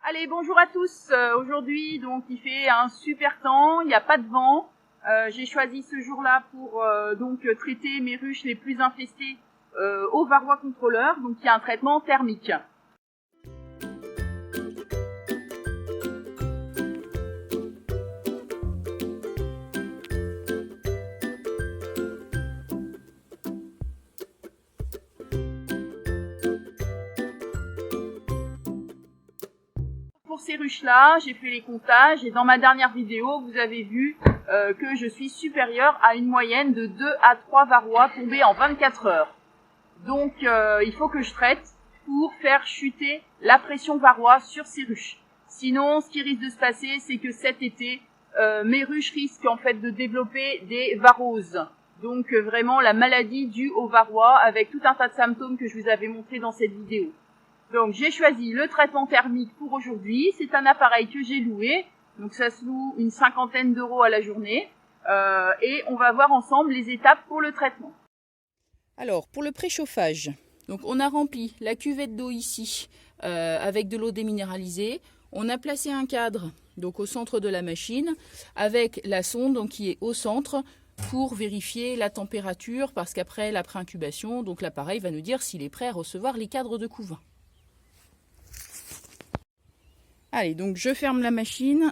Allez, bonjour à tous. Aujourd'hui, donc, il fait un super temps, il n'y a pas de vent. J'ai choisi ce jour-là pour traiter mes ruches les plus infestées au varroa contrôleur. Donc, il y a un traitement thermique. Pour ces ruches-là, j'ai fait les comptages et dans ma dernière vidéo, vous avez vu que je suis supérieure à une moyenne de 2 à 3 varroas tombés en 24 heures. Donc, il faut que je traite pour faire chuter la pression varroa sur ces ruches. Sinon, ce qui risque de se passer, c'est que cet été, mes ruches risquent en fait de développer des varroses. Donc, vraiment la maladie due au varroa avec tout un tas de symptômes que je vous avais montré dans cette vidéo. Donc j'ai choisi le traitement thermique pour aujourd'hui. C'est un appareil que j'ai loué. Donc ça se loue une 50aine d'euros à la journée. Et on va voir ensemble les étapes pour le traitement. Alors pour le préchauffage, donc on a rempli la cuvette d'eau ici avec de l'eau déminéralisée. On a placé un cadre donc au centre de la machine avec la sonde donc, qui est au centre pour vérifier la température parce qu'après la pré-incubation, donc l'appareil va nous dire s'il est prêt à recevoir les cadres de couvain. Allez, donc je ferme la machine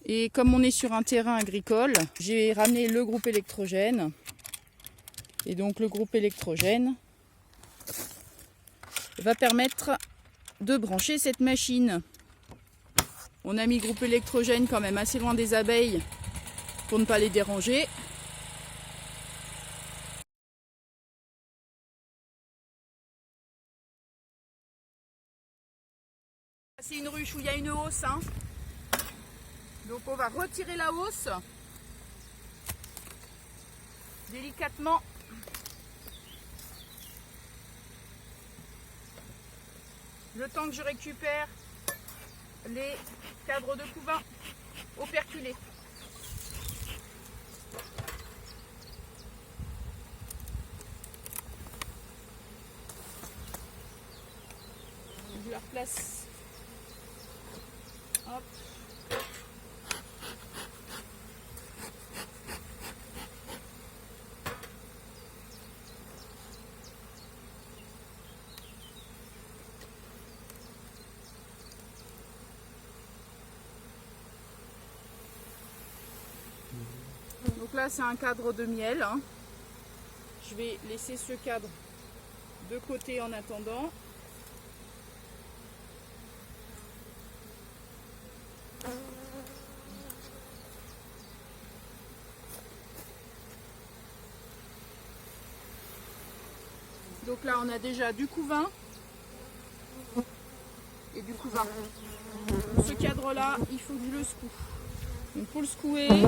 et comme on est sur un terrain agricole, j'ai ramené le groupe électrogène. Et donc le groupe électrogène va permettre de brancher cette machine. On a mis le groupe électrogène quand même assez loin des abeilles pour ne pas les déranger. C'est une ruche où il y a une hausse, hein. Donc on va retirer la hausse délicatement. Le temps que je récupère les cadres de couvain operculés. Je la replace. Hop. Donc là c'est un cadre de miel, hein. Je vais laisser ce cadre de côté en attendant. Donc là on a déjà du couvain et du couvain. Donc ce cadre là il faut que je le secoue. Donc pour le secouer, il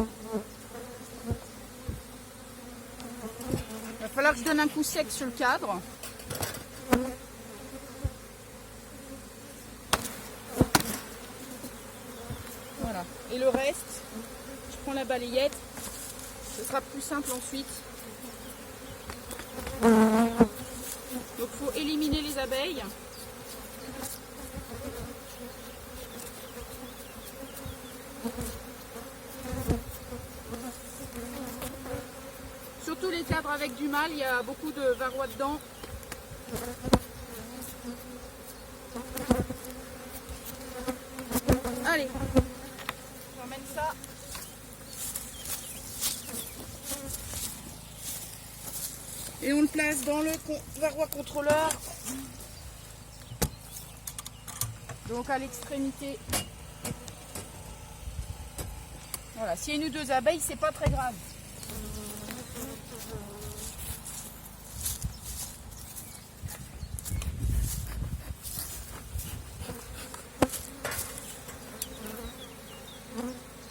va falloir que je donne un coup sec sur le cadre. Voilà. Et le reste, je prends la balayette. Ce sera plus simple ensuite. Donc il faut éliminer les abeilles. Surtout les cadres avec du mâle, il y a beaucoup de varroa dedans. Allez, j'emmène ça. Et on le place dans le varroa contrôleur. Donc à l'extrémité. Voilà, s'il y a une ou deux abeilles, c'est pas très grave.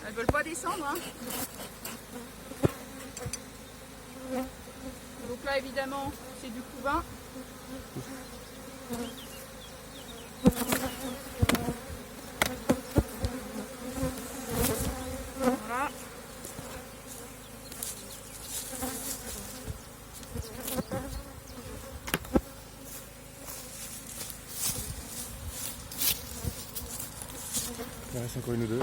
Elles veulent pas descendre, hein. Donc là évidemment c'est du couvain. Voilà. Il en reste encore une ou deux.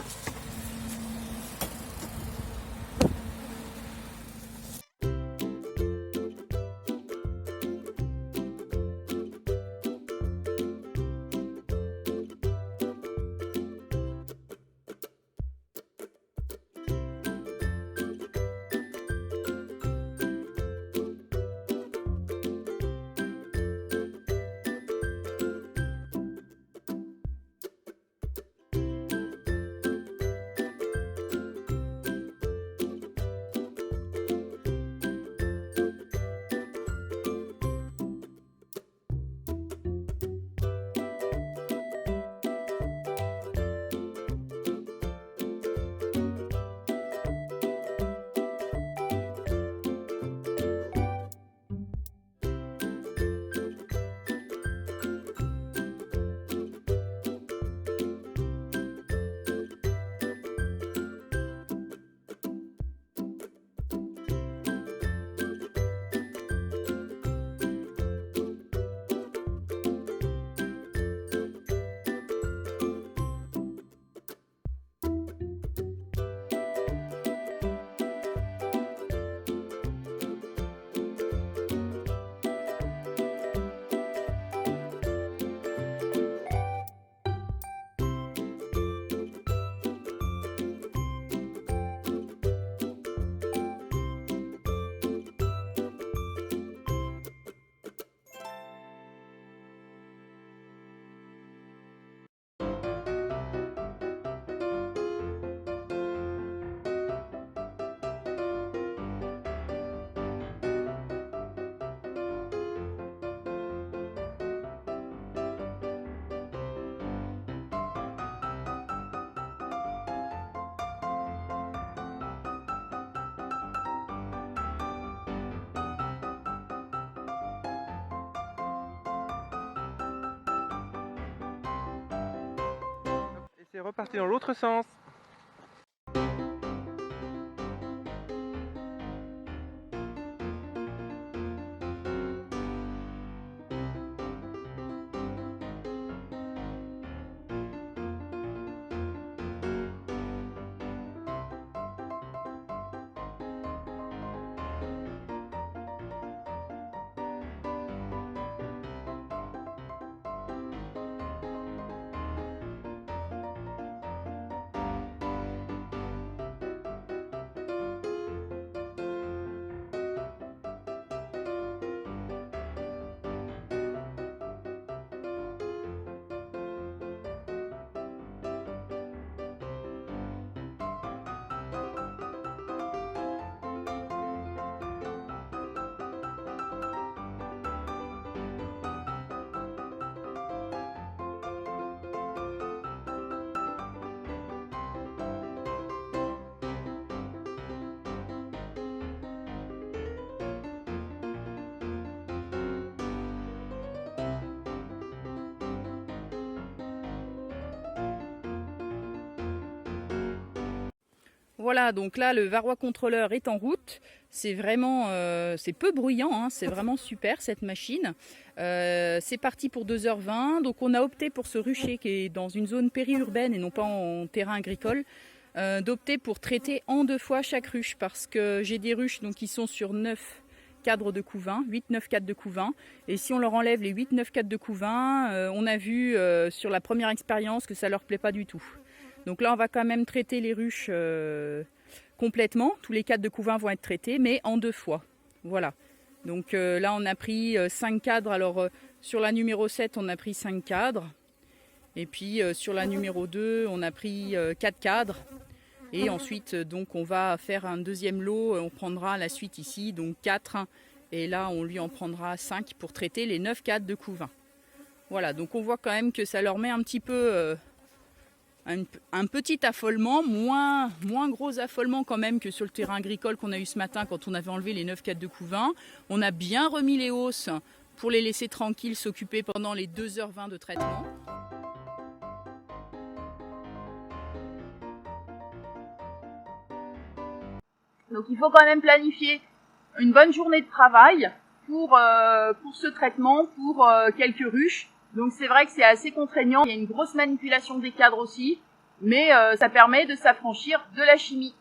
C'est reparti dans l'autre sens. Voilà, donc là le varroa contrôleur est en route. C'est vraiment, c'est peu bruyant, hein, c'est vraiment super cette machine. C'est parti pour 2h20, donc on a opté pour ce rucher qui est dans une zone périurbaine et non pas en terrain agricole, d'opter pour traiter en 2 fois chaque ruche parce que j'ai des ruches donc, qui sont sur 9 cadres de couvain, 8-9 cadres de couvain. Et si on leur enlève les 8-9 cadres de couvain, on a vu sur la première expérience que ça leur plaît pas du tout. Donc là, on va quand même traiter les ruches complètement. Tous les cadres de couvain vont être traités, mais en 2 fois. Voilà. Donc là, on a pris 5 cadres. Alors, sur la numéro 7, on a pris 5 cadres. Et puis, sur la numéro 2, on a pris 4 cadres. Et ensuite, donc, on va faire un deuxième lot. On prendra la suite ici, donc 4. Et là, on lui en prendra 5 pour traiter les 9 cadres de couvain. Voilà, donc on voit quand même que ça leur met un petit peu... un petit affolement, moins gros affolement quand même que sur le terrain agricole qu'on a eu ce matin quand on avait enlevé les 9 cadres de couvain. On a bien remis les hausses pour les laisser tranquilles s'occuper pendant les 2h20 de traitement. Donc il faut quand même planifier une bonne journée de travail pour ce traitement, pour quelques ruches. Donc c'est vrai que c'est assez contraignant. Il y a une grosse manipulation des cadres aussi. mais ça permet de s'affranchir de la chimie.